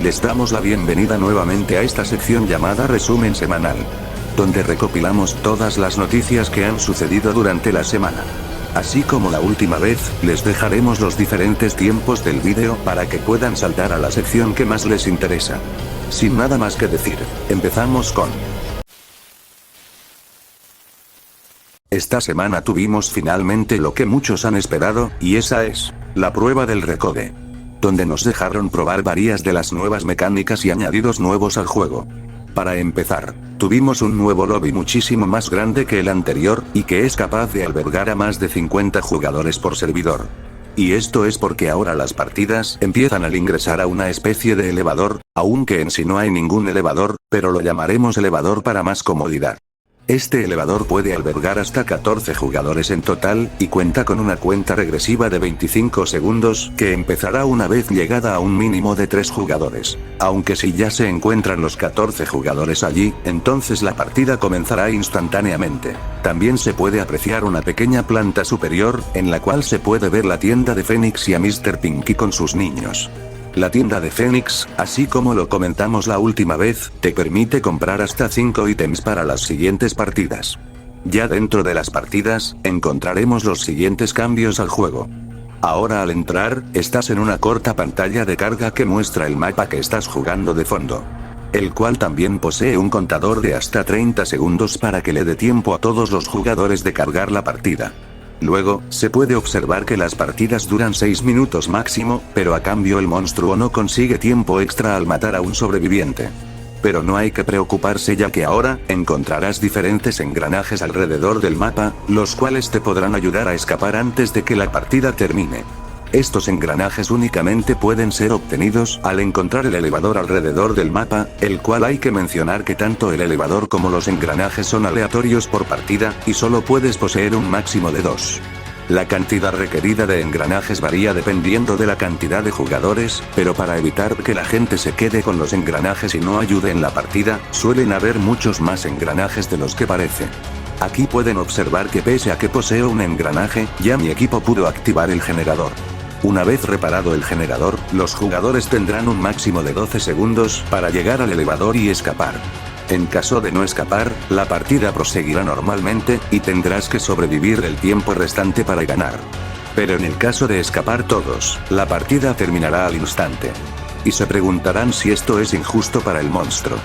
les damos la bienvenida nuevamente a esta sección llamada Resumen Semanal, donde recopilamos todas las noticias que han sucedido durante la semana. Así como la última vez, les dejaremos los diferentes tiempos del vídeo para que puedan saltar a la sección que más les interesa. Sin nada más que decir, empezamos con... Esta semana tuvimos finalmente lo que muchos han esperado, y esa es, la prueba del Recode, donde nos dejaron probar varias de las nuevas mecánicas y añadidos nuevos al juego. Para empezar, tuvimos un nuevo lobby muchísimo más grande que el anterior, y que es capaz de albergar a más de 50 jugadores por servidor. Y esto es porque ahora las partidas empiezan al ingresar a una especie de elevador, aunque en sí no hay ningún elevador, pero lo llamaremos elevador para más comodidad. Este elevador puede albergar hasta 14 jugadores en total, y cuenta con una cuenta regresiva de 25 segundos, que empezará una vez llegada a un mínimo de 3 jugadores. Aunque si ya se encuentran los 14 jugadores allí, entonces la partida comenzará instantáneamente. También se puede apreciar una pequeña planta superior, en la cual se puede ver la tienda de Phoenix y a Mr. Pinky con sus niños. La tienda de Phoenix, así como lo comentamos la última vez, te permite comprar hasta 5 ítems para las siguientes partidas. Ya dentro de las partidas, encontraremos los siguientes cambios al juego. Ahora al entrar, estás en una corta pantalla de carga que muestra el mapa que estás jugando de fondo, el cual también posee un contador de hasta 30 segundos para que le dé tiempo a todos los jugadores de cargar la partida. Luego, se puede observar que las partidas duran 6 minutos máximo, pero a cambio el monstruo no consigue tiempo extra al matar a un sobreviviente. Pero no hay que preocuparse, ya que ahora, encontrarás diferentes engranajes alrededor del mapa, los cuales te podrán ayudar a escapar antes de que la partida termine. Estos engranajes únicamente pueden ser obtenidos al encontrar el elevador alrededor del mapa, el cual hay que mencionar que tanto el elevador como los engranajes son aleatorios por partida, y solo puedes poseer un máximo de 2. La cantidad requerida de engranajes varía dependiendo de la cantidad de jugadores, pero para evitar que la gente se quede con los engranajes y no ayude en la partida, suelen haber muchos más engranajes de los que parece. Aquí pueden observar que pese a que poseo un engranaje, ya mi equipo pudo activar el generador. Una vez reparado el generador, los jugadores tendrán un máximo de 12 segundos para llegar al elevador y escapar. En caso de no escapar, la partida proseguirá normalmente, y tendrás que sobrevivir el tiempo restante para ganar. Pero en el caso de escapar todos, la partida terminará al instante. Y se preguntarán si esto es injusto para el monstruo.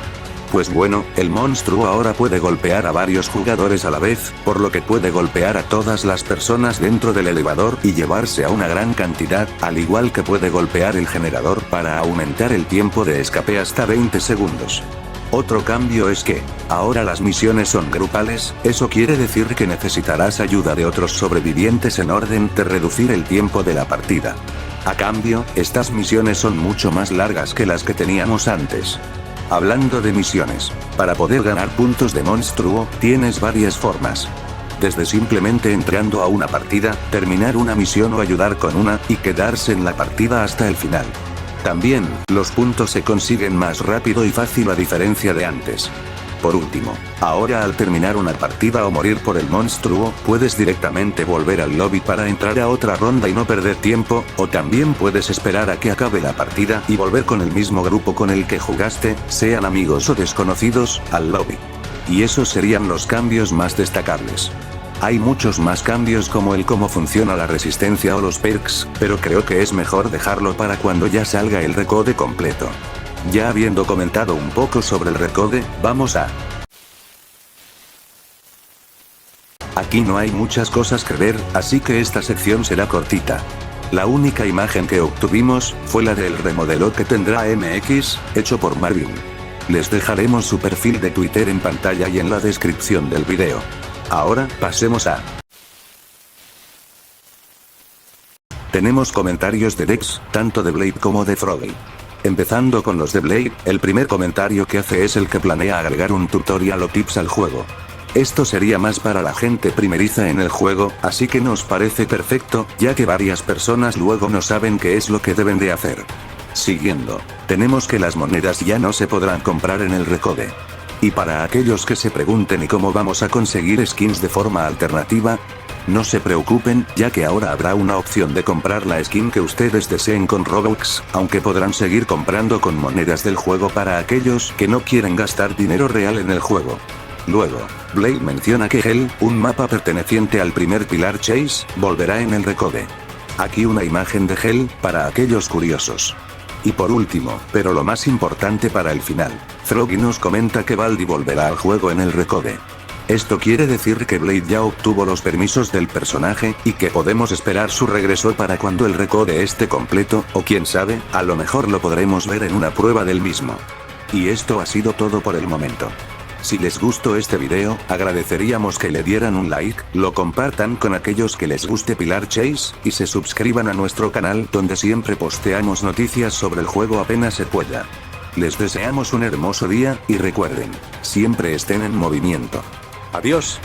Pues bueno, el monstruo ahora puede golpear a varios jugadores a la vez, por lo que puede golpear a todas las personas dentro del elevador y llevarse a una gran cantidad, al igual que puede golpear el generador para aumentar el tiempo de escape hasta 20 segundos. Otro cambio es que, ahora las misiones son grupales, eso quiere decir que necesitarás ayuda de otros sobrevivientes en orden de reducir el tiempo de la partida. A cambio, estas misiones son mucho más largas que las que teníamos antes. Hablando de misiones, para poder ganar puntos de monstruo, tienes varias formas. Desde simplemente entrando a una partida, terminar una misión o ayudar con una, y quedarse en la partida hasta el final. También, los puntos se consiguen más rápido y fácil a diferencia de antes. Por último, ahora al terminar una partida o morir por el monstruo, puedes directamente volver al lobby para entrar a otra ronda y no perder tiempo, o también puedes esperar a que acabe la partida y volver con el mismo grupo con el que jugaste, sean amigos o desconocidos, al lobby. Y esos serían los cambios más destacables. Hay muchos más cambios como el cómo funciona la resistencia o los perks, pero creo que es mejor dejarlo para cuando ya salga el recode completo. Ya habiendo comentado un poco sobre el recode, vamos a... Aquí no hay muchas cosas que ver, así que esta sección será cortita. La única imagen que obtuvimos, fue la del remodelo que tendrá MX, hecho por Marvin. Les dejaremos su perfil de Twitter en pantalla y en la descripción del video. Ahora, pasemos a... Tenemos comentarios de Dex, tanto de Blade como de Froggy. Empezando con los de Blade, el primer comentario que hace es el que planea agregar un tutorial o tips al juego. Esto sería más para la gente primeriza en el juego, así que nos parece perfecto, ya que varias personas luego no saben qué es lo que deben de hacer. Siguiendo, tenemos que las monedas ya no se podrán comprar en el recode. Y para aquellos que se pregunten ¿y cómo vamos a conseguir skins de forma alternativa? No se preocupen, ya que ahora habrá una opción de comprar la skin que ustedes deseen con Robux, aunque podrán seguir comprando con monedas del juego para aquellos que no quieren gastar dinero real en el juego. Luego, Blade menciona que Hell, un mapa perteneciente al primer pilar Chase, volverá en el Recode. Aquí una imagen de Hell, para aquellos curiosos. Y por último, pero lo más importante para el final, Froggy nos comenta que Baldi volverá al juego en el Recode. Esto quiere decir que Blade ya obtuvo los permisos del personaje, y que podemos esperar su regreso para cuando el Recode esté completo, o quién sabe, a lo mejor lo podremos ver en una prueba del mismo. Y esto ha sido todo por el momento. Si les gustó este video, agradeceríamos que le dieran un like, lo compartan con aquellos que les guste Pilar Chase, y se suscriban a nuestro canal donde siempre posteamos noticias sobre el juego apenas se pueda. Les deseamos un hermoso día, y recuerden, siempre estén en movimiento. Adiós.